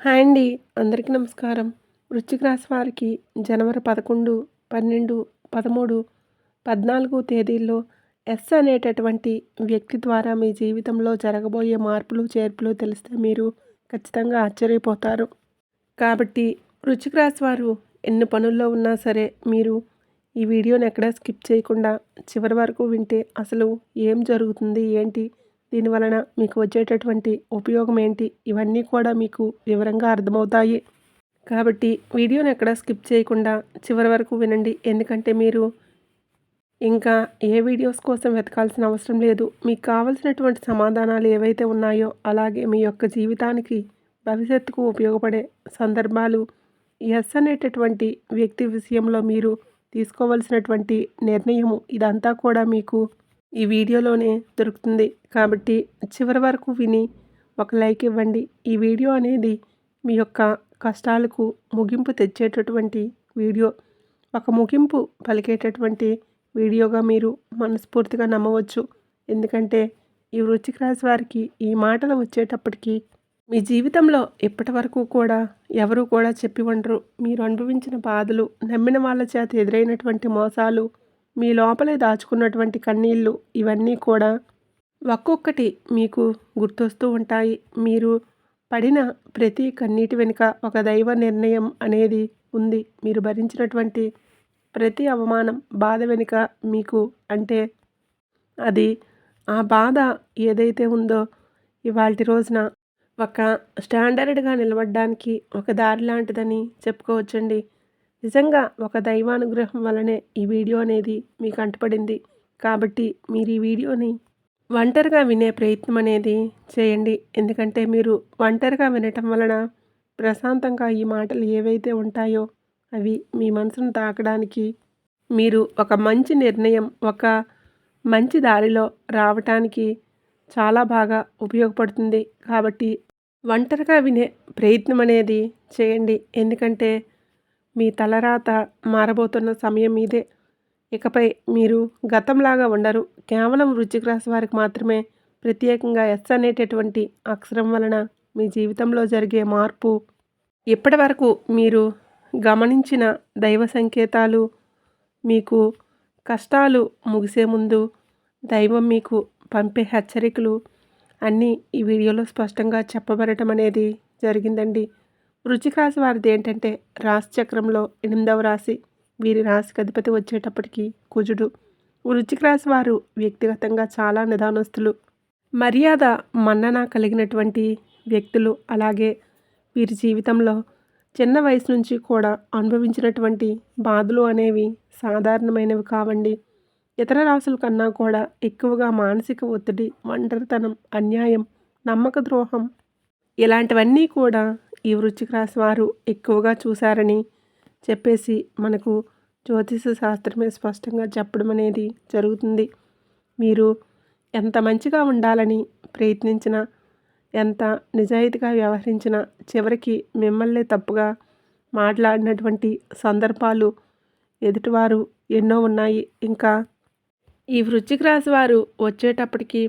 Hi అండి. అందరికీ నమస్కారం. వృశ్చిక రాశి వారికి జనవరి 11, 12, 13, 14 తేదీల్లో అనేటటువంటి వ్యక్తి ద్వారా మీ జీవితంలో జరగబోయే మార్పులు, చేర్పులు తెలిస్తే మీరు ఖచ్చితంగా ఆశ్చర్యపోతారు. కాబట్టి వృశ్చిక రాశి వారు ఎన్ని పనుల్లో ఉన్నా సరే మీరు ఈ వీడియోని ఎక్కడా స్కిప్ చేయకుండా చివరి వరకు వింటే అసలు ఏం జరుగుతుంది, ఏంటి, దీనివలన మీకు వచ్చేటటువంటి ఉపయోగం ఏంటి, ఇవన్నీ కూడా మీకు వివరంగా అర్థమవుతాయి. కాబట్టి వీడియోని ఎక్కడా స్కిప్ చేయకుండా చివరి వరకు వినండి. ఎందుకంటే మీరు ఇంకా ఏ వీడియోస్ కోసం వెతకాల్సిన అవసరం లేదు. మీకు కావాల్సినటువంటి సమాధానాలు ఏవైతే ఉన్నాయో, అలాగే మీ యొక్క జీవితానికి భవిష్యత్తుకు ఉపయోగపడే సందర్భాలు అనేటటువంటి వ్యక్తి విషయంలో మీరు తీసుకోవాల్సినటువంటి నిర్ణయము ఇదంతా కూడా మీకు ఈ వీడియోలోనే దొరుకుతుంది. కాబట్టి చివరి వరకు విని ఒక లైక్ ఇవ్వండి. ఈ వీడియో అనేది మీ యొక్క కష్టాలకు ముగింపు తెచ్చేటటువంటి వీడియో, ఒక ముగింపు పలికేటటువంటి వీడియోగా మీరు మనస్ఫూర్తిగా నమ్మవచ్చు. ఎందుకంటే ఈ వృశ్చిక రాశి వారికి ఈ మాటలు వచ్చేటప్పటికి మీ జీవితంలో ఇప్పటి వరకు కూడా ఎవరు కూడా చెప్పి ఉండరు. మీరు అనుభవించిన బాధలు, నమ్మిన వాళ్ళ చేత ఎదురైనటువంటి మోసాలు, మీ లోపలే దాచుకున్నటువంటి కన్నీళ్ళు, ఇవన్నీ కూడా ఒక్కొక్కటి మీకు గుర్తొస్తూ ఉంటాయి. మీరు పడిన ప్రతి కన్నీటి వెనుక ఒక దైవ నిర్ణయం అనేది ఉంది. మీరు భరించినటువంటి ప్రతి అవమానం, బాధ వెనుక మీకు అంటే అది ఆ బాధ ఏదైతే ఉందో ఇవాల్టి రోజున ఒక స్టాండర్డ్గా నిలబడడానికి ఒక దారి లాంటిదని చెప్పుకోవచ్చండి. నిజంగా ఒక దైవానుగ్రహం వలనే ఈ వీడియో అనేది మీకు అంటపడింది. కాబట్టి మీరు ఈ వీడియోని ఒంటరిగా వినే ప్రయత్నం అనేది చేయండి. ఎందుకంటే మీరు ఒంటరిగా వినటం వలన ప్రశాంతంగా ఈ మాటలు ఏవైతే ఉంటాయో అవి మీ మనసును తాకడానికి, మీరు ఒక మంచి నిర్ణయం, ఒక మంచి దారిలో రావటానికి చాలా బాగా ఉపయోగపడుతుంది. కాబట్టి ఒంటరిగా వినే ప్రయత్నం అనేది చేయండి. ఎందుకంటే మీ తలరాత మారబోతున్న సమయం ఇదే. ఇకపై మీరు గతంలాగా ఉండరు. కేవలం వృశ్చిక రాశి వారికి మాత్రమే ప్రత్యేకంగా అనేటటువంటి అక్షరం వలన మీ జీవితంలో జరిగే మార్పు, ఇప్పటి వరకు మీరు గమనించిన దైవ సంకేతాలు, మీకు కష్టాలు ముగిసే ముందు దైవం మీకు పంపే హెచ్చరికలు అన్నీ ఈ వీడియోలో స్పష్టంగా చెప్పబడటం అనేది జరిగిందండి. వృశ్చిక రాశి వారిది ఏంటంటే రాశి చక్రంలో 8వ రాశి. వీరి రాశికి అధిపతి వచ్చేటప్పటికి కుజుడు. వృశ్చిక రాశి వారు వ్యక్తిగతంగా చాలా నిదానస్తులు, మర్యాద మన్నన కలిగినటువంటి వ్యక్తులు. అలాగే వీరి జీవితంలో చిన్న వయసు నుంచి కూడా అనుభవించినటువంటి బాధలు అనేవి సాధారణమైనవి కావండి. ఇతర రాశుల కన్నా కూడా ఎక్కువగా మానసిక ఒత్తిడి, ఒంటరితనం, అన్యాయం, నమ్మక ద్రోహం ఇలాంటివన్నీ కూడా ఈ వృశ్చిక రాశి వారు ఎక్కువగా చూశారని చెప్పేసి మనకు జ్యోతిష శాస్త్రమే స్పష్టంగా చెప్పడం అనేది జరుగుతుంది. మీరు ఎంత మంచిగా ఉండాలని ప్రయత్నించినా, ఎంత నిజాయితీగా వ్యవహరించినా చివరికి మిమ్మల్ని తప్పుగా మాట్లాడినటువంటి సందర్భాలు ఎదుటివారు ఎన్నో ఉన్నాయి. ఇంకా ఈ వృశ్చిక రాశి వారు వచ్చేటప్పటికి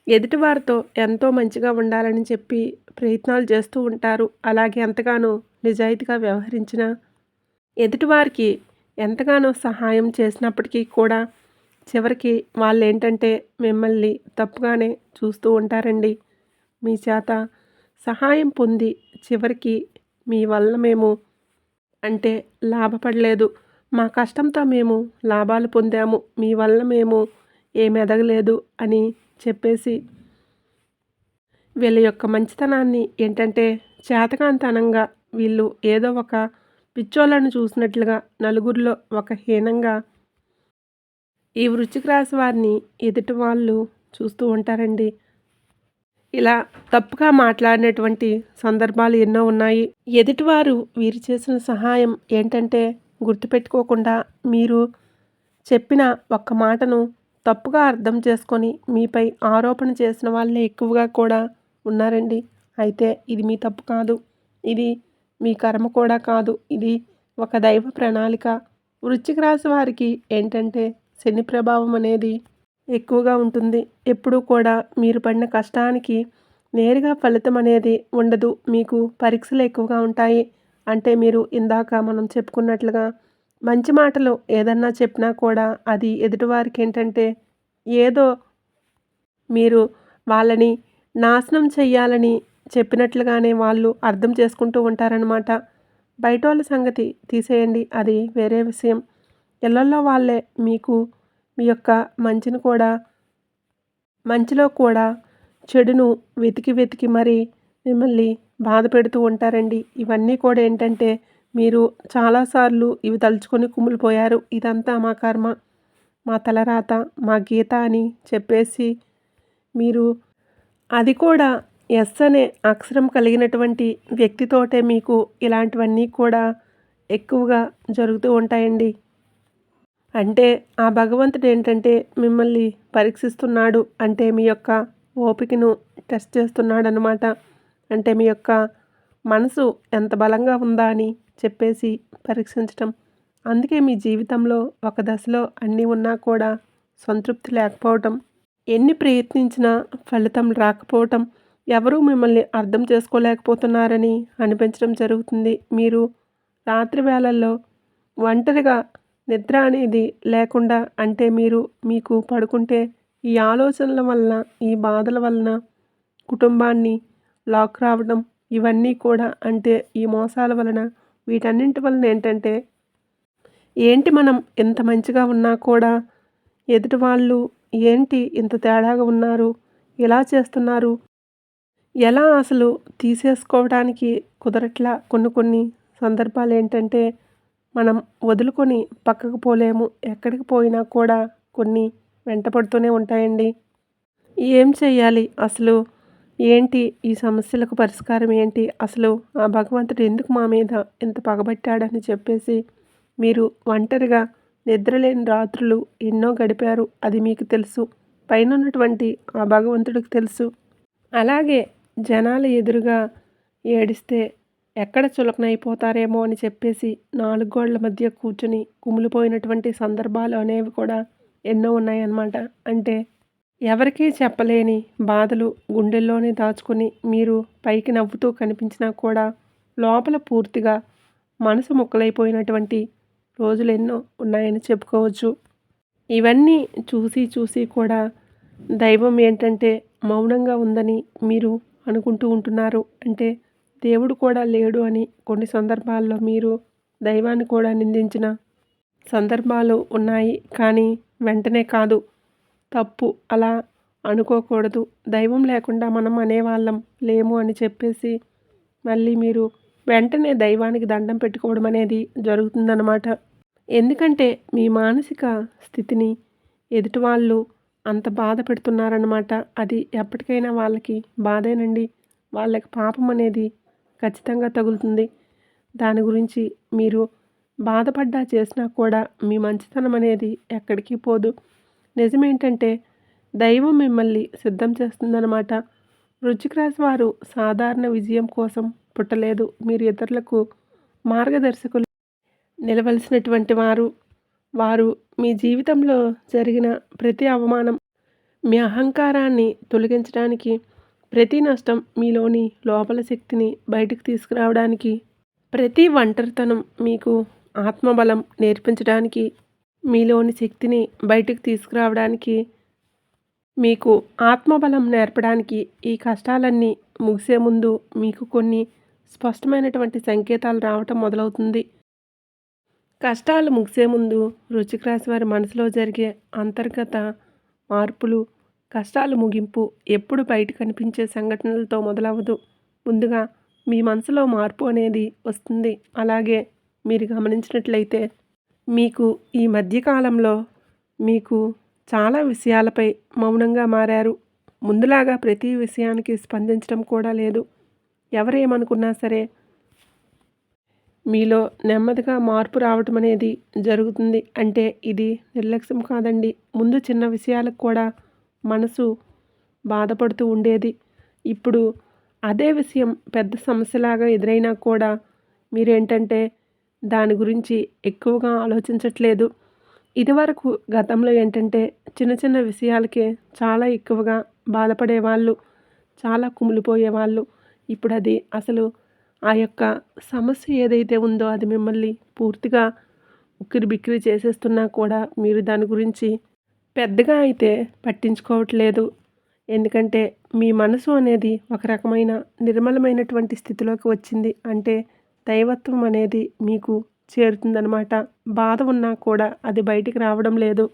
ఎదుటివారితో ఎంతో మంచిగా ఉండాలని చెప్పి ప్రయత్నాలు చేస్తూ ఉంటారు. అలాగే ఎంతగానో నిజాయితీగా వ్యవహరించిన ఎదుటివారికి ఎంతగానో సహాయం చేసినప్పటికీ కూడా చివరికి వాళ్ళు ఏంటంటే మిమ్మల్ని తప్పుగానే చూస్తూ ఉంటారండి. మీ చేత సహాయం పొంది చివరికి మీ వల్ల మేము అంటే లాభపడలేదు, మా కష్టంతో మేము లాభాలు పొందాము, మీ వల్ల మేము ఏమి ఎదగలేదు అని చెప్పేసి వీళ్ళ యొక్క మంచితనాన్ని ఏంటంటే చేతకాంతనంగా వీళ్ళు ఏదో ఒక పిచ్చోళ్ళను చూసినట్లుగా నలుగురిలో ఒక హీనంగా ఈ వృశ్చిక రాశి వారిని ఎదుటి వాళ్ళు చూస్తూ ఉంటారండి. ఇలా తప్పుగా మాట్లాడినటువంటి సందర్భాలు ఎన్నో ఉన్నాయి. ఎదుటివారు వీరు చేసిన సహాయం ఏంటంటే గుర్తుపెట్టుకోకుండా మీరు చెప్పిన ఒక్క మాటను తప్పుగా అర్థం చేసుకొని మీపై ఆరోపణ చేసిన వాళ్ళే ఎక్కువగా కూడా ఉన్నారండి. అయితే ఇది మీ తప్పు కాదు, ఇది మీ కర్మ కూడా కాదు, ఇది ఒక దైవ ప్రణాళిక. వృశ్చిక రాశి వారికి ఏంటంటే శని ప్రభావం అనేది ఎక్కువగా ఉంటుంది. ఎప్పుడూ కూడా మీరు పడిన కష్టానికి నేరుగా ఫలితం అనేది ఉండదు. మీకు పరీక్షలు ఎక్కువగా ఉంటాయి. అంటే మీరు ఇందాక మనం చెప్పుకున్నట్లుగా మంచి మాటలు ఏదన్నా చెప్పినా కూడా అది ఎదుటివారికేంటంటే ఏదో మీరు వాళ్ళని నాశనం చెయ్యాలని చెప్పినట్లుగానే వాళ్ళు అర్థం చేసుకుంటూ ఉంటారనమాట. బయటోళ్ళ సంగతి తీసేయండి. అది వేరే విషయం. ఇళ్ళల్లో వాళ్ళే మీకు మీ యొక్క మంచిలో కూడా చెడును వెతికి వెతికి మరి మిమ్మల్ని బాధ పెడుతూ ఉంటారండి. ఇవన్నీ కూడా ఏంటంటే మీరు చాలాసార్లు ఇవి తలుచుకొని కుమిలిపోయారు. ఇదంతా మా కర్మ, మా తలరాత, మా గీత అని చెప్పేసి మీరు అది కూడా ఎస్ అనే అక్షరం కలిగినటువంటి వ్యక్తితోటే మీకు ఇలాంటివన్నీ కూడా ఎక్కువగా జరుగుతూ ఉంటాయండి. అంటే ఆ భగవంతుడు ఏంటంటే మిమ్మల్ని పరీక్షిస్తున్నాడు. అంటే మీ యొక్క ఓపికను టెస్ట్ చేస్తున్నాడనమాట. అంటే మీ యొక్క మనసు ఎంత బలంగా ఉందా అని చెప్పేసి పరీక్షించటం. అందుకే మీ జీవితంలో ఒక దశలో అన్నీ ఉన్నా కూడా సంతృప్తి లేకపోవటం, ఎన్ని ప్రయత్నించినా ఫలితం రాకపోవటం, ఎవరూ మిమ్మల్ని అర్థం చేసుకోలేకపోతున్నారని అనిపించడం జరుగుతుంది. మీరు రాత్రి వేళల్లో ఒంటరిగా నిద్ర అనేది లేకుండా అంటే మీకు పడుకుంటే ఈ ఆలోచనల వలన, ఈ బాధల వలన కుటుంబాన్ని లాక్ రావడం ఇవన్నీ కూడా అంటే ఈ మోసాల వలన వీటన్నింటి వలన ఏంటంటే ఏంటి మనం ఇంత మంచిగా ఉన్నా కూడా ఎదుటి వాళ్ళు ఏంటి ఇంత తేడాగా ఉన్నారు, ఇలా చేస్తున్నారు, ఎలా అసలు తీసేసుకోవడానికి కుదరట్లా కొన్ని కొన్ని సందర్భాలు ఏంటంటే మనం వదులుకొని పక్కకు పోలేము. ఎక్కడికి పోయినా కూడా కొన్ని వెంటపడుతూనే ఉంటాయండి. ఏం చెయ్యాలి అసలు? ఏంటి ఈ సమస్యలకు పరిష్కారం ఏంటి? అసలు ఆ భగవంతుడు ఎందుకు మా మీద ఇంత పగబట్టాడని చెప్పేసి మీరు ఒంటరిగా నిద్రలేని రాత్రులు ఎన్నో గడిపారు. అది మీకు తెలుసు. పైనున్నటువంటి ఆ భగవంతుడికి తెలుసు. అలాగే జనాల ఎదురుగా ఏడిస్తే ఎక్కడ చులకనైపోతారేమో అని చెప్పేసి 4 గోడల మధ్య కూర్చొని కుమిలిపోయినటువంటి సందర్భాలు అనేవి కూడా ఎన్నో ఉన్నాయన్నమాట. అంటే ఎవరికీ చెప్పలేని బాధలు గుండెల్లోనే దాచుకొని మీరు పైకి నవ్వుతూ కనిపించినా కూడా లోపల పూర్తిగా మనసు ముక్కలైపోయినటువంటి రోజులెన్నో ఉన్నాయని చెప్పుకోవచ్చు. ఇవన్నీ చూసి చూసి కూడా దైవం ఏంటంటే మౌనంగా ఉందని మీరు అనుకుంటూ ఉంటున్నారు. అంటే దేవుడు కూడా లేడు అని కొన్ని సందర్భాల్లో మీరు దైవాన్ని కూడా నిందించిన సందర్భాలు ఉన్నాయి. కానీ వెంటనే కాదు, తప్పు అలా అనుకోకూడదు. దైవం లేకుండా మనం అనేవాళ్ళం లేము అని చెప్పేసి మళ్ళీ మీరు వెంటనే దైవానికి దండం పెట్టుకోవడం అనేది జరుగుతుందన్నమాట. ఎందుకంటే మీ మానసిక స్థితిని ఎదుటివాళ్ళు అంత బాధ పెడుతున్నారన్నమాట. అది ఎప్పటికైనా వాళ్ళకి బాధేనండి. వాళ్ళకి పాపం అనేది ఖచ్చితంగా తగులుతుంది. దాని గురించి మీరు బాధపడ్డా చేసినా కూడా మీ మంచితనం అనేది ఎక్కడికి పోదు. నిజమేంటంటే దైవం మిమ్మల్ని సిద్ధం చేస్తుందన్నమాట. వృశ్చిక రాశి వారు సాధారణ విజయం కోసం పుట్టలేదు. మీరు ఇతరులకు మార్గదర్శకులు నిలవలసినటువంటి వారు. వారు మీ జీవితంలో జరిగిన ప్రతి అవమానం, మీ అహంకారాన్ని తొలగించడానికి, ప్రతి నష్టం మీలోని లోపల శక్తిని బయటకు తీసుకురావడానికి, ప్రతి ఒంటరితనం మీకు ఆత్మబలం నేర్పించడానికి, మీలోని శక్తిని బయటకు తీసుకురావడానికి, మీకు ఆత్మబలం నేర్పడానికి ఈ కష్టాలన్నీ ముగిసే ముందు మీకు కొన్ని స్పష్టమైనటువంటి సంకేతాలు రావటం మొదలవుతుంది. కష్టాలు ముగిసే ముందు వృశ్చిక రాశి వారి మనసులో జరిగే అంతర్గత మార్పులు, కష్టాలు ముగింపు ఎప్పుడు బయట కనిపించే సంఘటనలతో మొదలవ్వదు. ముందుగా మీ మనసులో మార్పు అనేది వస్తుంది. అలాగే మీరు గమనించినట్లయితే మీకు ఈ మధ్యకాలంలో మీకు చాలా విషయాలపై మౌనంగా మారారు. ముందులాగా ప్రతి విషయానికి స్పందించడం కూడా లేదు. ఎవరేమనుకున్నా సరే మీలో నెమ్మదిగా మార్పు రావటం అనేది జరుగుతుంది. అంటే ఇది నిర్లక్ష్యం కాదండి. ముందు చిన్న విషయాలకు కూడా మనసు బాధపడుతూ ఉండేది. ఇప్పుడు అదే విషయం పెద్ద సమస్యలాగా ఎదురైనా కూడా మీరేంటంటే దాని గురించి ఎక్కువగా ఆలోచించట్లేదు. ఇదివరకు గతంలో ఏంటంటే చిన్న చిన్న విషయాలకే చాలా ఎక్కువగా బాధపడేవాళ్ళు. చాలా కుమిలిపోయేవాళ్ళు. ఇప్పుడు అది అసలు ఆ యొక్క సమస్య ఏదైతే ఉందో అది మిమ్మల్ని పూర్తిగా ఉక్కిరిబిక్కిరి చేసేస్తున్నా కూడా మీరు దాని గురించి పెద్దగా అయితే పట్టించుకోవట్లేదు. ఎందుకంటే మీ మనసు అనేది ఒక రకమైన నిర్మలమైనటువంటి స్థితిలోకి వచ్చింది. అంటే దైవత్వం అనేది మీకు చేరుతుందనమాట. బాధ ఉన్నా కూడా అది బయటికి రావడం లేదు.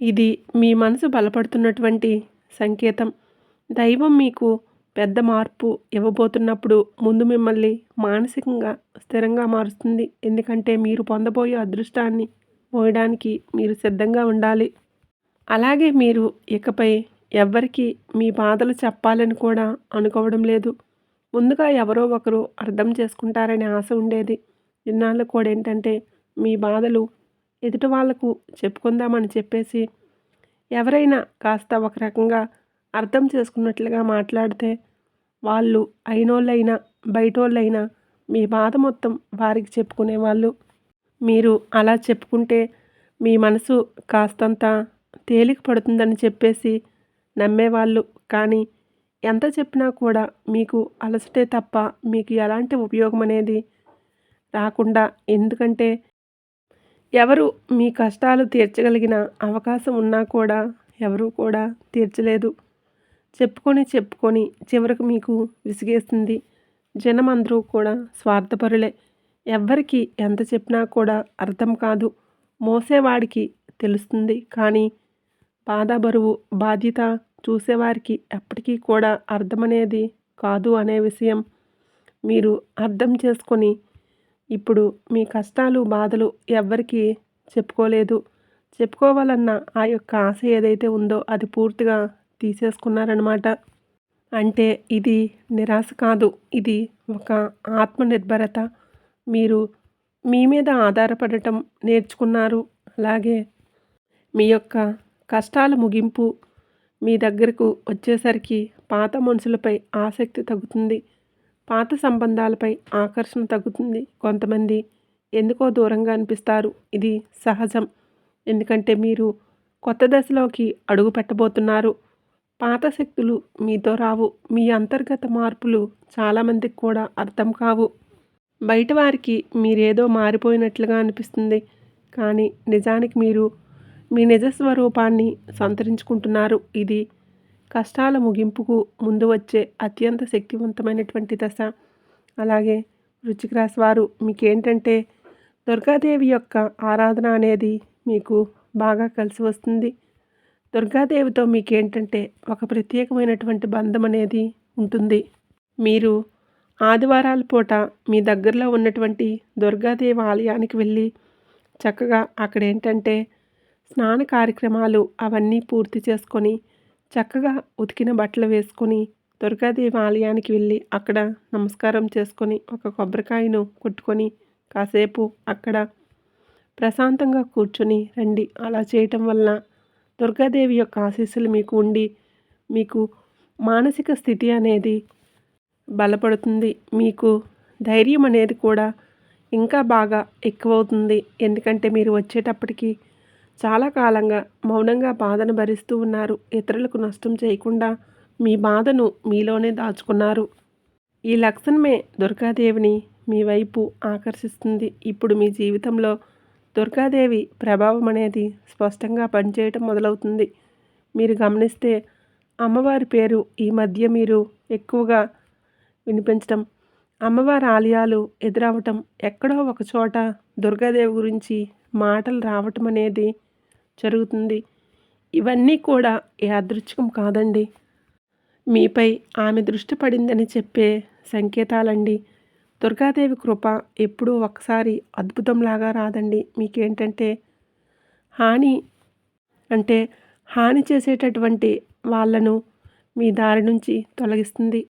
ఇది మీ మనసు బలపడుతున్నటువంటి సంకేతం. దైవం మీకు పెద్ద మార్పు ఇవ్వబోతున్నప్పుడు ముందు మిమ్మల్ని మానసికంగా స్థిరంగా మారుస్తుంది. ఎందుకంటే మీరు పొందబోయే అదృష్టాన్ని మోయడానికి మీరు సిద్ధంగా ఉండాలి. అలాగే మీరు ఇకపై ఎవ్వరికీ మీ బాధలు చెప్పాలని కూడా అనుకోవడం లేదు. ముందుగా ఎవరో ఒకరు అర్థం చేసుకుంటారనే ఆశ ఉండేది. ఇన్నాళ్ళు కూడా ఏంటంటే మీ బాధలు ఎదుటి వాళ్ళకు చెప్పుకుందామని చెప్పేసి ఎవరైనా కాస్త ఒక రకంగా అర్థం చేసుకున్నట్లుగా మాట్లాడితే వాళ్ళు అయినోళ్ళైనా బయటోళ్ళైనా మీ బాధ మొత్తం వారికి చెప్పుకునేవాళ్ళు. మీరు అలా చెప్పుకుంటే మీ మనసు కాస్తంత తేలిక పడుతుందని చెప్పేసి నమ్మేవాళ్ళు. కానీ ఎంత చెప్పినా కూడా మీకు అలసటే తప్ప మీకు ఎలాంటి ఉపయోగం అనేది రాకుండా, ఎందుకంటే ఎవరు మీ కష్టాలు తీర్చగలిగిన అవకాశం ఉన్నా కూడా ఎవరు కూడా తీర్చలేదు. చెప్పుకొని చివరకు మీకు విసిగేస్తుంది. జనమందరూ కూడా స్వార్థపరులే. ఎవ్వరికి ఎంత చెప్పినా కూడా అర్థం కాదు. మోసేవాడికి తెలుస్తుంది, కానీ బాధ బరువు బాధ్యత చూసేవారికి ఎప్పటికీ కూడా అర్థమనేది కాదు అనే విషయం మీరు అర్థం చేసుకొని ఇప్పుడు మీ కష్టాలు బాధలు ఎవ్వరికీ చెప్పుకోలేదు. చెప్పుకోవాలన్న ఆ యొక్క ఆశ ఏదైతే ఉందో అది పూర్తిగా తీసేసుకున్నారనమాట. అంటే ఇది నిరాశ కాదు, ఇది ఒక ఆత్మనిర్భరత. మీరు మీ మీద ఆధారపడటం నేర్చుకున్నారు. అలాగే మీ యొక్క కష్టాల ముగింపు మీ దగ్గరకు వచ్చేసరికి పాత మనుషులపై ఆసక్తి తగ్గుతుంది. పాత సంబంధాలపై ఆకర్షణ తగ్గుతుంది. కొంతమంది ఎందుకో దూరంగా అనిపిస్తారు. ఇది సహజం. ఎందుకంటే మీరు కొత్త దశలోకి అడుగు పెట్టబోతున్నారు. పాత శక్తులు మీతో రావు. మీ అంతర్గత మార్పులు చాలామందికి కూడా అర్థం కావు. బయట వారికి మీరేదో మారిపోయినట్లుగా అనిపిస్తుంది. కానీ నిజానికి మీరు మీ నిజస్వరూపాన్ని సంతరించుకుంటున్నారు. ఇది కష్టాల ముగింపుకు ముందు వచ్చే అత్యంత శక్తివంతమైనటువంటి దశ. అలాగే వృశ్చిక రాశి వారు మీకేంటంటే దుర్గాదేవి యొక్క ఆరాధన అనేది మీకు బాగా కలిసి వస్తుంది. దుర్గాదేవితో మీకేంటంటే ఒక ప్రత్యేకమైనటువంటి బంధం అనేది ఉంటుంది. మీరు ఆదివారాల పూట మీ దగ్గరలో ఉన్నటువంటి దుర్గాదేవి ఆలయానికి వెళ్ళి చక్కగా అక్కడ ఏంటంటే స్నాన కార్యక్రమాలు అవన్నీ పూర్తి చేసుకొని చక్కగా ఉతికిన బట్టలు వేసుకొని దుర్గాదేవి ఆలయానికి వెళ్ళి అక్కడ నమస్కారం చేసుకొని ఒక కొబ్బరికాయను కొట్టుకొని కాసేపు అక్కడ ప్రశాంతంగా కూర్చొని రండి. అలా చేయటం వలన దుర్గాదేవి యొక్క ఆశీస్సులు మీకు ఉండి మీకు మానసిక స్థితి అనేది బలపడుతుంది. మీకు ధైర్యం అనేది కూడా ఇంకా బాగా ఎక్కువవుతుంది. ఎందుకంటే మీరు వచ్చేటప్పటికి చాలా కాలంగా మౌనంగా బాధను భరిస్తూ ఉన్నారు. ఇతరులకు నష్టం చేయకుండా మీ బాధను మీలోనే దాచుకున్నారు. ఈ లక్షణమే దుర్గాదేవిని మీ వైపు ఆకర్షిస్తుంది. ఇప్పుడు మీ జీవితంలో దుర్గాదేవి ప్రభావం అనేది స్పష్టంగా పనిచేయటం మొదలవుతుంది. మీరు గమనిస్తే అమ్మవారి పేరు ఈ మధ్య మీరు ఎక్కువగా వినిపించటం, అమ్మవారి ఆలయాలు ఎదురవటం, ఎక్కడో ఒక చోట దుర్గాదేవి గురించి మాటలు రావటం అనేది జరుగుతుంది. ఇవన్నీ కూడా యాదృచ్ఛికం కాదండి. మీపై ఆమె దృష్టి పడిందని చెప్పే సంకేతాలండి. దుర్గాదేవి కృప ఎప్పుడూ ఒకసారి అద్భుతంలాగా రాదండి. మీకేంటంటే హాని అంటే హాని చేసేటటువంటి వాళ్ళను మీ దారి నుంచి తొలగిస్తుంది.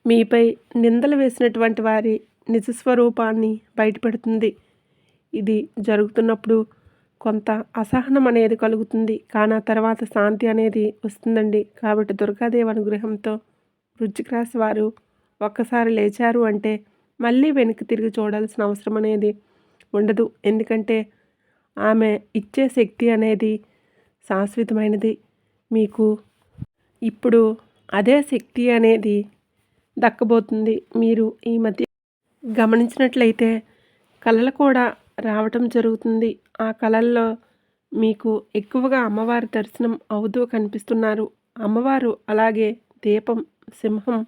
మీపై నిందలు వేసినటువంటి వారి నిజస్వరూపాన్ని బయటపెడుతుంది. ఇది జరుగుతున్నప్పుడు కొంత అసహనం అనేది కలుగుతుంది. కానీ ఆ తర్వాత శాంతి అనేది వస్తుందండి. కాబట్టి దుర్గాదేవి అనుగ్రహంతో వృశ్చిక రాశి వారు ఒక్కసారి లేచారు అంటే మళ్ళీ వెనక్కి తిరిగి చూడాల్సిన అవసరం అనేది ఉండదు. ఎందుకంటే ఆమె ఇచ్చే శక్తి అనేది శాశ్వతమైనది. మీకు ఇప్పుడు అదే శక్తి అనేది దక్కబోతుంది. మీరు ఈ మధ్య గమనించినట్లయితే కళలు కూడా రావటం జరుగుతుంది. ఆ కళల్లో మీకు ఎక్కువగా అమ్మవారి దర్శనం అవుతూ కనిపిస్తున్నారు. అమ్మవారు అలాగే దీపం, సింహం,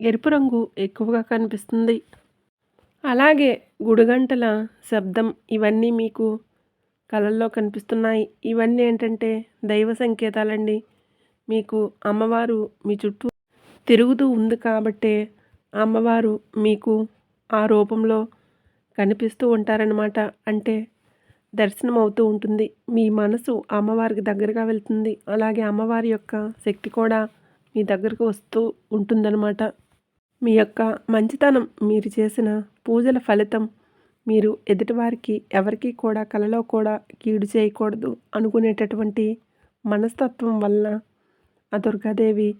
ఎరుపు రంగు ఎక్కువగా కనిపిస్తుంది. అలాగే గుడిగంటల శబ్దం ఇవన్నీ మీకు కళల్లో కనిపిస్తున్నాయి. ఇవన్నీ ఏంటంటే దైవ సంకేతాలండి. మీకు అమ్మవారు మీ చుట్టూ తిరుగుతూ ఉంది కాబట్టే అమ్మవారు మీకు ఆ రూపంలో కనిపిస్తూ ఉంటారనమాట. అంటే దర్శనం అవుతూ ఉంటుంది. మీ మనసు అమ్మవారికి దగ్గరగా వెళ్తుంది. అలాగే అమ్మవారి యొక్క శక్తి కూడా మీ దగ్గరకు వస్తూ ఉంటుందన్నమాట. మీ యొక్క మంచితనం, మీరు చేసిన పూజల ఫలితం, మీరు ఎదుటివారికి ఎవరికీ కూడా కలలో కూడా కీడు చేయకూడదు అనుకునేటటువంటి మనస్తత్వం వలన ఆ దుర్గాదేవి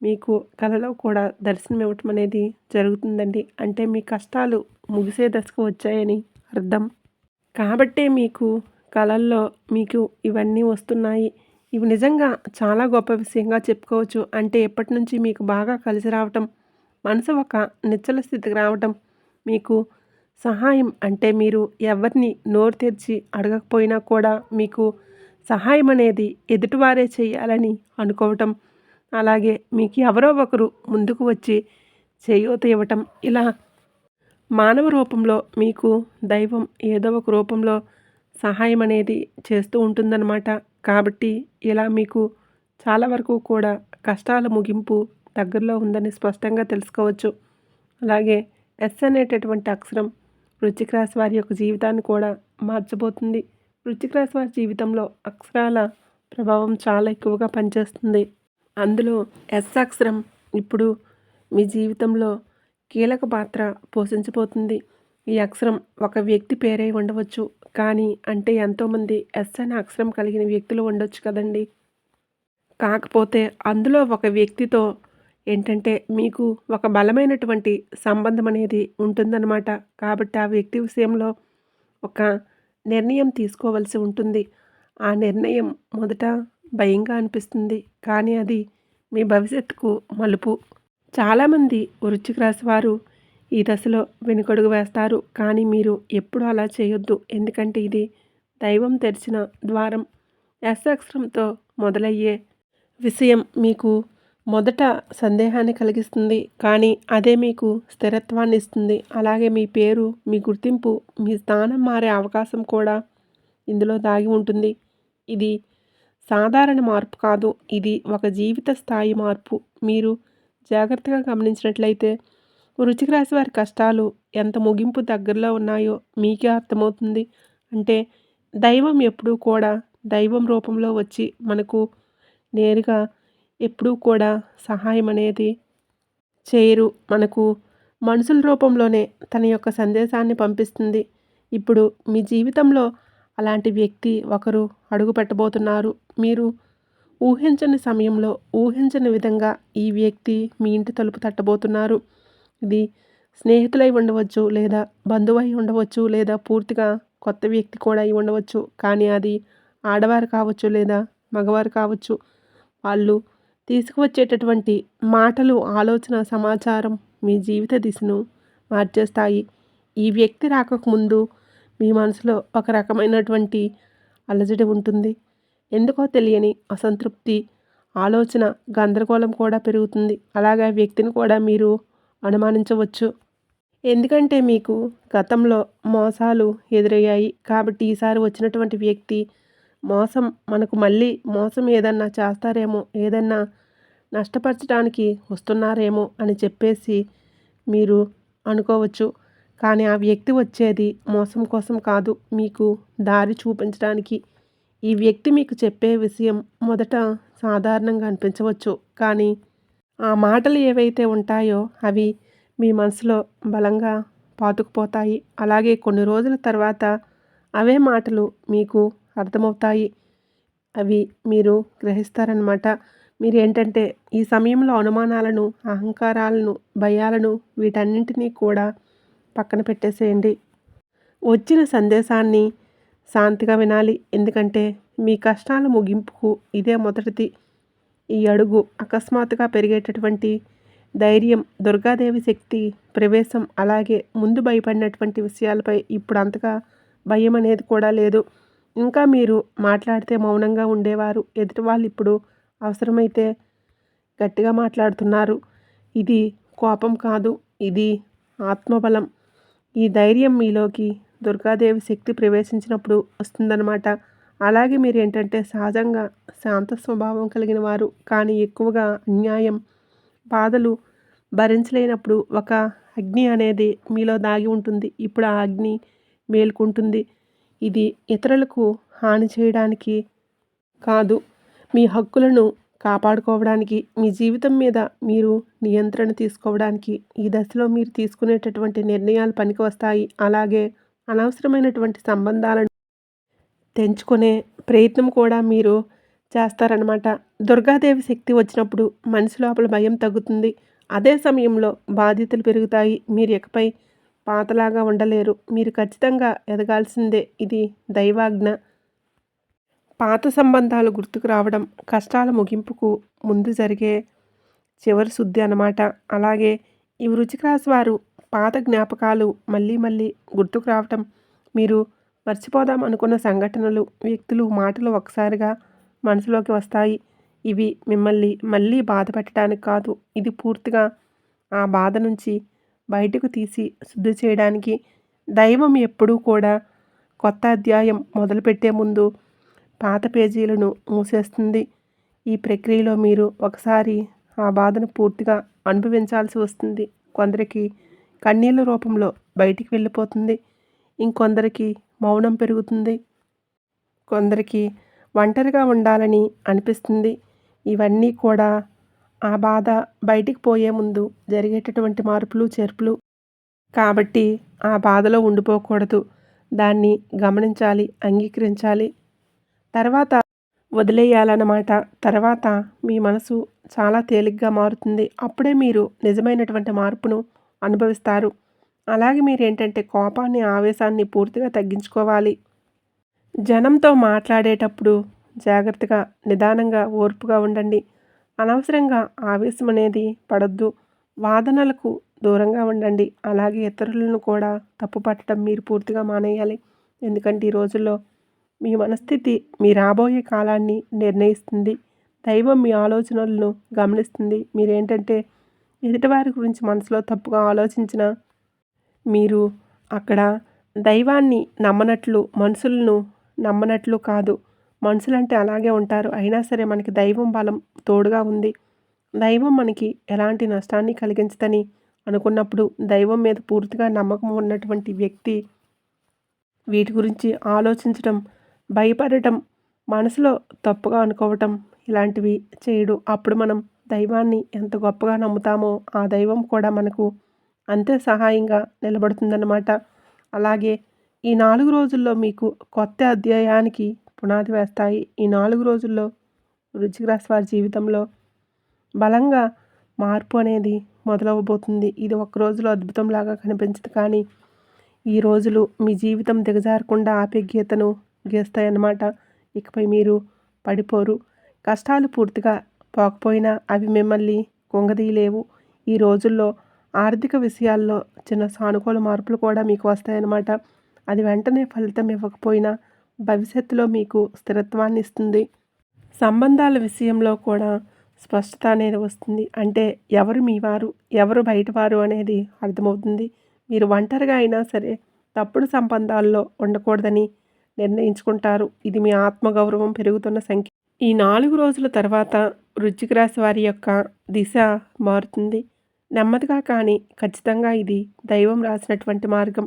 మీకు కలలో కూడా దర్శనం ఇవ్వటం అనేది జరుగుతుందండి. అంటే మీ కష్టాలు ముగిసే దశకు వచ్చాయని అర్థం. కాబట్టే మీకు కళల్లో మీకు ఇవన్నీ వస్తున్నాయి. ఇవి నిజంగా చాలా గొప్ప విషయంగా చెప్పుకోవచ్చు. అంటే ఎప్పటినుంచి మీకు బాగా కలిసి రావటం, మనసు ఒక నిశ్చల స్థితికి రావటం, మీకు సహాయం అంటే మీరు ఎవరిని నోరు తెరిచి అడగకపోయినా కూడా మీకు సహాయం అనేది ఎదుటివారే చేయాలని అనుకోవటం, అలాగే మీకు ఎవరో ఒకరు ముందుకు వచ్చి చేయూత ఇవ్వటం, ఇలా మానవ రూపంలో మీకు దైవం ఏదో ఒక రూపంలో సహాయం అనేది చేస్తూ ఉంటుందన్నమాట. కాబట్టి ఇలా మీకు చాలా వరకు కూడా కష్టాల ముగింపు దగ్గరలో ఉందని స్పష్టంగా తెలుసుకోవచ్చు. అలాగే ఎస్ అనేటటువంటి అక్షరం వృశ్చిక రాశి వారి యొక్క జీవితాన్ని కూడా మార్చబోతుంది. వృశ్చిక రాశి వారి జీవితంలో అక్షరాల ప్రభావం చాలా ఎక్కువగా పనిచేస్తుంది. అందులో ఎస్ అక్షరం ఇప్పుడు మీ జీవితంలో కీలక పాత్ర పోషించబోతుంది. ఈ అక్షరం ఒక వ్యక్తి పేరై ఉండవచ్చు, కానీ అంటే ఎంతోమంది ఎస్ అనే అక్షరం కలిగిన వ్యక్తులు ఉండొచ్చు కదండి. కాకపోతే అందులో ఒక వ్యక్తితో ఏంటంటే మీకు ఒక బలమైనటువంటి సంబంధం అనేది ఉంటుందన్నమాట. కాబట్టి ఆ వ్యక్తి విషయంలో ఒక నిర్ణయం తీసుకోవాల్సి ఉంటుంది. ఆ నిర్ణయం మొదట భయంగా అనిపిస్తుంది, కానీ అది మీ భవిష్యత్తుకు మలుపు. చాలామంది వృశ్చిక రాశి వారు ఈ దశలో వెనుకడుగు వేస్తారు, కానీ మీరు ఎప్పుడు అలా చేయొద్దు. ఎందుకంటే ఇది దైవం తెరిచిన ద్వారం. ఎస్ అక్షరంతో మొదలయ్యే విషయం మీకు మొదట సందేహాన్ని కలిగిస్తుంది, కానీ అదే మీకు స్థిరత్వాన్ని ఇస్తుంది. అలాగే మీ పేరు, మీ గుర్తింపు, మీ స్థానం మారే అవకాశం కూడా ఇందులో దాగి ఉంటుంది. ఇది సాధారణ మార్పు కాదు, ఇది ఒక జీవిత స్థాయి మార్పు. మీరు జాగ్రత్తగా గమనించినట్లయితే వృశ్చిక రాశి వారి కష్టాలు ఎంత ముగింపు దగ్గరలో ఉన్నాయో మీకే అర్థమవుతుంది. అంటే దైవం ఎప్పుడూ కూడా దైవం రూపంలో వచ్చి మనకు నేరుగా ఎప్పుడూ కూడా సహాయం అనేది చేయరు. మనకు మనుషుల రూపంలోనే తన యొక్క సందేశాన్ని పంపిస్తుంది. ఇప్పుడు మీ జీవితంలో అలాంటి వ్యక్తి ఒకరు అడుగు పెట్టబోతున్నారు. మీరు ఊహించని సమయంలో, ఊహించని విధంగా ఈ వ్యక్తి మీ ఇంటి తలుపు తట్టబోతున్నారు. ఇది స్నేహితులై ఉండవచ్చు, లేదా బంధువై ఉండవచ్చు, లేదా పూర్తిగా కొత్త వ్యక్తి కూడా అయి ఉండవచ్చు. కానీ అది ఆడవారు కావచ్చు, లేదా మగవారు కావచ్చు. వాళ్ళు తీసుకువచ్చేటటువంటి మాటలు, ఆలోచన, సమాచారం మీ జీవిత దిశను మార్చేస్తాయి. ఈ వ్యక్తి రాకముందు మీ మనసులో ఒక రకమైనటువంటి అలజడి ఉంటుంది. ఎందుకో తెలియని అసంతృప్తి, ఆలోచన, గందరగోళం కూడా పెరుగుతుంది. అలాగే ఆ వ్యక్తిని కూడా మీరు అనుమానించవచ్చు. ఎందుకంటే మీకు గతంలో మోసాలు ఎదురయ్యాయి. కాబట్టి ఈసారి వచ్చినటువంటి వ్యక్తి మనకు మళ్ళీ మోసం ఏదన్నా చేస్తారేమో, ఏదన్నా నష్టపరచడానికి వస్తున్నారేమో అని చెప్పేసి మీరు అనుకోవచ్చు. కానీ ఆ వ్యక్తి వచ్చేది మోసం కోసం కాదు, మీకు దారి చూపించడానికి. ఈ వ్యక్తి మీకు చెప్పే విషయం మొదట సాధారణంగా అనిపించవచ్చు, కానీ ఆ మాటలు ఏవైతే ఉంటాయో అవి మీ మనసులో బలంగా పాతుకుపోతాయి. అలాగే కొన్ని రోజుల తర్వాత అవే మాటలు మీకు అర్థమవుతాయి. అవి మీరు గ్రహిస్తారనమాట. మీరేంటంటే ఈ సమయంలో అనుమానాలను, అహంకారాలను, భయాలను వీటన్నింటినీ కూడా పక్కన పెట్టేసేయండి. వచ్చిన సందేశాన్ని శాంతిగా వినాలి. ఎందుకంటే మీ కష్టాల ముగింపుకు ఇదే మొదటిది. ఈ అడుగు అకస్మాత్తుగా పెరిగేటటువంటి ధైర్యం, దుర్గాదేవి శక్తి ప్రవేశం, అలాగే ముందు భయపడినటువంటి విషయాలపై ఇప్పుడు అంతగా భయం అనేది కూడా లేదు. ఇంకా మీరు మాట్లాడితే మౌనంగా ఉండేవారు. ఎదుటి వాళ్ళు ఇప్పుడు అవసరమైతే గట్టిగా మాట్లాడుతున్నారు. ఇది కోపం కాదు, ఇది ఆత్మబలం. ఈ ధైర్యం మీలోకి దుర్గాదేవి శక్తి ప్రవేశించినప్పుడు వస్తుందన్నమాట. అలాగే మీరేంటంటే సహజంగా శాంత స్వభావం కలిగిన వారు, కానీ ఎక్కువగా అన్యాయం, బాధలు భరించలేనప్పుడు ఒక అగ్ని అనేది మీలో దాగి ఉంటుంది. ఇప్పుడు ఆ అగ్ని మేలుకుంటుంది. ఇది ఇతరులకు హాని చేయడానికి కాదు, మీ హక్కులను కాపాడుకోవడానికి, మీ జీవితం మీద మీరు నియంత్రణ తీసుకోవడానికి ఈ దశలో మీరు తీసుకునేటటువంటి నిర్ణయాలు పనికి వస్తాయి. అలాగే అనవసరమైనటువంటి సంబంధాలను తెంచుకునే ప్రయత్నం కూడా మీరు చేస్తారనమాట. దుర్గాదేవి శక్తి వచ్చినప్పుడు మనిషి లోపల భయం తగ్గుతుంది. అదే సమయంలో బాధ్యతలు పెరుగుతాయి. మీరు ఇకపై పాతలాగా ఉండలేరు. మీరు ఖచ్చితంగా ఎదగాల్సిందే. ఇది దైవాజ్ఞ. పాత సంబంధాలు గుర్తుకు రావడం కష్టాల ముగింపుకు ముందు జరిగే చివరి శుద్ధి అన్నమాట. అలాగే ఈ వృశ్చిక రాశి వారు పాత జ్ఞాపకాలు మళ్ళీ మళ్ళీ గుర్తుకు రావటం, మీరు మర్చిపోదాం అనుకున్న సంఘటనలు, వ్యక్తులు, మాటలు ఒకసారిగా మనసులోకి వస్తాయి. ఇవి మిమ్మల్ని మళ్ళీ బాధ పెట్టడానికి కాదు, ఇది పూర్తిగా ఆ బాధ నుంచి బయటకు తీసి శుద్ధి చేయడానికి. దైవం ఎప్పుడూ కూడా కొత్త అధ్యాయం మొదలుపెట్టే ముందు పాత పేజీలను మూసేస్తుంది. ఈ ప్రక్రియలో మీరు ఒకసారి ఆ బాధను పూర్తిగా అనుభవించాల్సి వస్తుంది. కొందరికి కన్నీళ్ళ రూపంలో బయటికి వెళ్ళిపోతుంది. ఇంకొందరికి మౌనం పెరుగుతుంది. కొందరికి ఒంటరిగా ఉండాలని అనిపిస్తుంది. ఇవన్నీ కూడా ఆ బాధ బయటికి పోయే ముందు జరిగేటటువంటి మార్పులు, చేర్పులు. కాబట్టి ఆ బాధలో ఉండిపోకూడదు. దాన్ని గమనించాలి, అంగీకరించాలి. తర్వాత వదిలేయాలన్నమాట. తర్వాత మీ మనసు చాలా తేలిగ్గా మారుతుంది. అప్పుడే మీరు నిజమైనటువంటి మార్పును అనుభవిస్తారు. అలాగే మీరేంటంటే కోపాన్ని, ఆవేశాన్ని పూర్తిగా తగ్గించుకోవాలి. జనంతో మాట్లాడేటప్పుడు జాగ్రత్తగా, నిదానంగా, ఓర్పుగా ఉండండి. అనవసరంగా ఆవేశం అనేది పడొద్దు. వాదనలకు దూరంగా ఉండండి. అలాగే ఇతరులను కూడా తప్పు పట్టడం మీరు పూర్తిగా మానేయాలి. ఎందుకంటే ఈ రోజుల్లో మీ మనస్థితి మీ రాబోయే కాలాన్ని నిర్ణయిస్తుంది. దైవం మీ ఆలోచనలను గమనిస్తుంది. మీరేంటంటే ఎదుటివారి గురించి మనసులో తప్పుగా ఆలోచించిన మీరు అక్కడ దైవాన్ని నమ్మనట్లు, మనుషులను నమ్మనట్లు కాదు. మనుషులంటే అలాగే ఉంటారు. అయినా సరే మనకి దైవం బలం తోడుగా ఉంది. దైవం మనకి ఎలాంటి నష్టాన్ని కలిగించదని అనుకున్నప్పుడు దైవం మీద పూర్తిగా నమ్మకం ఉన్నటువంటి వ్యక్తి వీటి గురించి ఆలోచించడం, భయపడటం, మనసులో తప్పుగా అనుకోవటం ఇలాంటివి చేయడు. అప్పుడు మనం దైవాన్ని ఎంత గొప్పగా నమ్ముతామో ఆ దైవం కూడా మనకు అంతే సహాయంగా నిలబడుతుందన్నమాట. అలాగే ఈ 4 రోజుల్లో మీకు కొత్త అధ్యాయానికి పునాది వేస్తాయి. ఈ 4 రోజుల్లో వృశ్చిక రాశి వారి జీవితంలో బలంగా మార్పు అనేది మొదలవబోతుంది. ఇది ఒక్క రోజులో అద్భుతంలాగా కనిపించదు, కానీ ఈ రోజులు మీ జీవితం దిగజారకుండా ఆపే గీతను గీస్తాయన్నమాట. ఇకపై మీరు పడిపోరు. కష్టాలు పూర్తిగా పోకపోయినా అవి మిమ్మల్ని కుంగదీయలేవు. ఈ రోజుల్లో ఆర్థిక విషయాల్లో చిన్న సానుకూల మార్పులు కూడా మీకు వస్తాయన్నమాట. అది వెంటనే ఫలితం ఇవ్వకపోయినా భవిష్యత్తులో మీకు స్థిరత్వాన్ని ఇస్తుంది. సంబంధాల విషయంలో కూడా స్పష్టత అనేది వస్తుంది. అంటే ఎవరు మీ వారు, ఎవరు బయటవారు అనేది అర్థమవుతుంది. మీరు ఒంటరిగా అయినా సరే తప్పుడు సంబంధాల్లో ఉండకూడదని నిర్ణయించుకుంటారు. ఇది మీ ఆత్మగౌరవం పెరుగుతున్న సంఖ్య. ఈ 4 రోజుల తర్వాత వృశ్చిక రాశి వారి యొక్క దిశ మారుతుంది. నెమ్మదిగా కానీ ఖచ్చితంగా ఇది దైవం రాసినటువంటి మార్గం.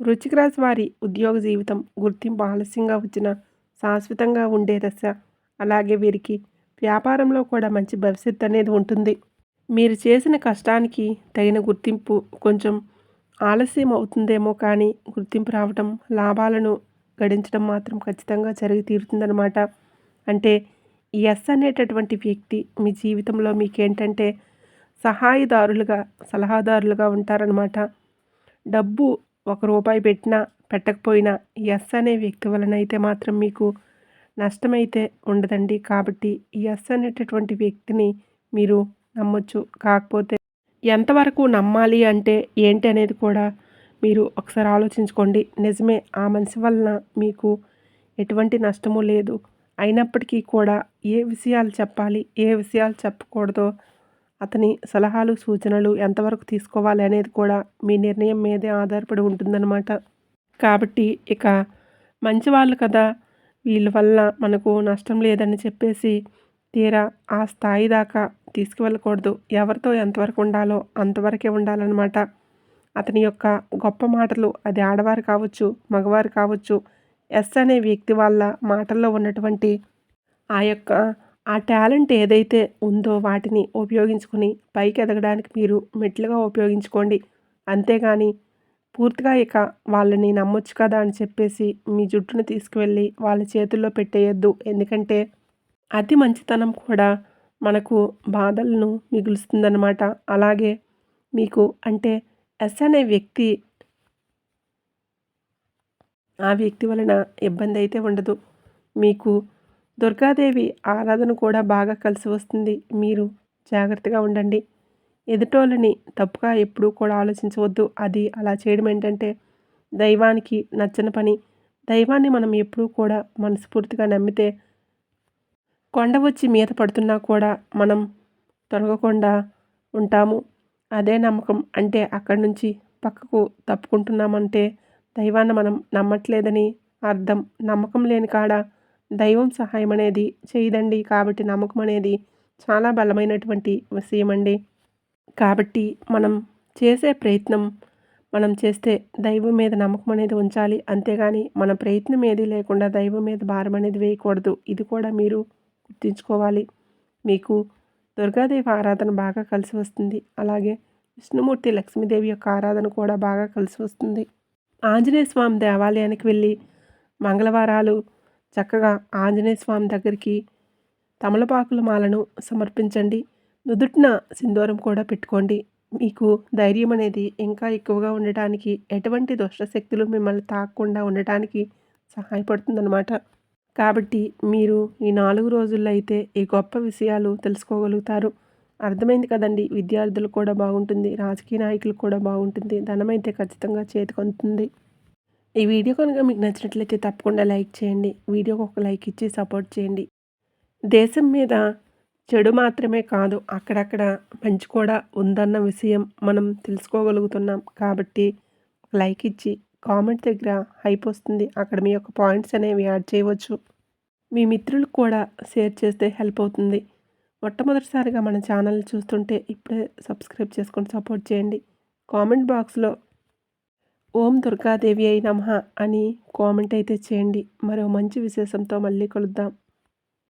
వృశ్చిక రాశి వారి ఉద్యోగ జీవితం గుర్తింపు ఆలస్యంగా వచ్చిన శాశ్వతంగా ఉండే దశ. అలాగే వీరికి వ్యాపారంలో కూడా మంచి భవిష్యత్తు అనేది ఉంటుంది. మీరు చేసిన కష్టానికి తగిన గుర్తింపు కొంచెం ఆలస్యం అవుతుందేమో, కానీ గుర్తింపు రావటం, లాభాలను గడించడం మాత్రం ఖచ్చితంగా జరిగి తీరుతుందన్నమాట. అంటే ఈ ఎస్ అనేటటువంటి వ్యక్తి మీ జీవితంలో మీకేంటంటే సహాయదారులుగా, సలహాదారులుగా ఉంటారనమాట. డబ్బు ₹1 పెట్టినా పెట్టకపోయినా ఎస్ అనే వ్యక్తి వలన అయితే మాత్రం మీకు నష్టమైతే ఉండదండి. కాబట్టి ఈ ఎస్ అనేటటువంటి వ్యక్తిని మీరు నమ్మొచ్చు. కాకపోతే ఎంతవరకు నమ్మాలి అంటే ఏంటి అనేది కూడా మీరు ఒకసారి ఆలోచించుకోండి. నిజమే ఆ మనిషి వలన మీకు ఎటువంటి నష్టము లేదు. అయినప్పటికీ కూడా ఏ విషయాలు చెప్పాలి, ఏ విషయాలు చెప్పకూడదో అతని సలహాలు, సూచనలు ఎంతవరకు తీసుకోవాలి అనేది కూడా మీ నిర్ణయం మీదే ఆధారపడి ఉంటుందన్నమాట. కాబట్టి ఇక మంచివాళ్ళు కదా! వీళ్ళ వల్ల మనకు నష్టం లేదని చెప్పేసి తీరా ఆ స్థాయి దాకా తీసుకువెళ్ళకూడదు. ఎవరితో ఎంతవరకు ఉండాలో అంతవరకే ఉండాలన్నమాట. అతని యొక్క గొప్ప మాటలు అది ఆడవారు కావచ్చు, మగవారు కావచ్చు. ఎస్ అనే వ్యక్తి వాళ్ళ మాటల్లో ఉన్నటువంటి ఆ యొక్క ఆ టాలెంట్ ఏదైతే ఉందో వాటిని ఉపయోగించుకొని పైకి ఎదగడానికి మీరు మెట్లుగా ఉపయోగించుకోండి. అంతేగాని పూర్తిగా ఇక వాళ్ళని నమ్మొచ్చు కదా అని చెప్పేసి మీ జుట్టును తీసుకువెళ్ళి వాళ్ళ చేతుల్లో పెట్టేయొద్దు. ఎందుకంటే అతి మంచితనం కూడా మనకు బాధలను మిగులుస్తుందన్నమాట. అలాగే మీకు అంటే ఎస్ అనే వ్యక్తి ఆ వ్యక్తి వలన ఇబ్బంది అయితే ఉండదు. మీకు దుర్గాదేవి ఆరాధన కూడా బాగా కలిసి వస్తుంది. మీరు జాగ్రత్తగా ఉండండి. ఎదుటోళ్ళని తప్పుగా ఎప్పుడూ కూడా ఆలోచించవద్దు. అది అలా చేయడం ఏంటంటే దైవానికి నచ్చని పని. దైవాన్ని మనం ఎప్పుడూ కూడా మనస్ఫూర్తిగా నమ్మితే కొండ వచ్చి మీద పడుతున్నా కూడా మనం తొనగకుండా ఉంటాము. అదే నమ్మకం అంటే అక్కడి నుంచి పక్కకు తప్పుకుంటున్నామంటే దైవాన్ని మనం నమ్మట్లేదని అర్థం. నమ్మకం లేని కాడ దైవం సహాయం అనేది చేయదండి. కాబట్టి నమ్మకం అనేది చాలా బలమైనటువంటి విషయం అండి. కాబట్టి మనం చేసే ప్రయత్నం మనం చేస్తే దైవం మీద నమ్మకం అనేది ఉంచాలి. అంతేగాని మన ప్రయత్నం ఏది లేకుండా దైవం మీద భారం అనేది వేయకూడదు. ఇది కూడా మీరు గుర్తుంచుకోవాలి. మీకు దుర్గాదేవి ఆరాధన బాగా కలిసి వస్తుంది. అలాగే విష్ణుమూర్తి, లక్ష్మీదేవి యొక్క ఆరాధన కూడా బాగా కలిసి వస్తుంది. ఆంజనేయ స్వామి దేవాలయానికి వెళ్ళి మంగళవారాలు చక్కగా ఆంజనేయ స్వామి దగ్గరికి తమలపాకుల మాలను సమర్పించండి. నుదుటిన సింధూరం కూడా పెట్టుకోండి. మీకు ధైర్యం అనేది ఇంకా ఎక్కువగా ఉండటానికి, ఎటువంటి దుష్ట శక్తులు మిమ్మల్ని తాకకుండా ఉండటానికి సహాయపడుతుందన్నమాట. కాబట్టి మీరు ఈ 4 రోజుల్లో అయితే ఈ గొప్ప విషయాలు తెలుసుకోగలుగుతారు. అర్థమైంది కదండీ! విద్యార్థులు కూడా బాగుంటుంది. రాజకీయ నాయకులు కూడా బాగుంటుంది. ధనమైతే ఖచ్చితంగా చేతికందుతుంది. ఈ వీడియో కనుక మీకు నచ్చినట్లయితే తప్పకుండా లైక్ చేయండి. వీడియోకి ఒక లైక్ ఇచ్చి సపోర్ట్ చేయండి. దేశం మీద చెడు మాత్రమే కాదు, అక్కడక్కడ మంచి కూడా ఉందన్న విషయం మనం తెలుసుకోగలుగుతున్నాం. కాబట్టి ఒక లైక్ ఇచ్చి కామెంట్ దగ్గర హైప్ వస్తుంది. అక్కడ మీ యొక్క పాయింట్స్ అనేవి యాడ్ చేయవచ్చు. మీ మిత్రులకు కూడా షేర్ చేస్తే హెల్ప్ అవుతుంది. మొట్టమొదటిసారిగా మన ఛానల్ చూస్తుంటే ఇప్పుడే సబ్స్క్రైబ్ చేసుకొని సపోర్ట్ చేయండి. కామెంట్ బాక్స్లో ఓం దుర్గాదేవి అయి నమః అని కామెంట్ అయితే చేయండి. మరో మంచి విశేషంతో మళ్ళీ కలుద్దాం.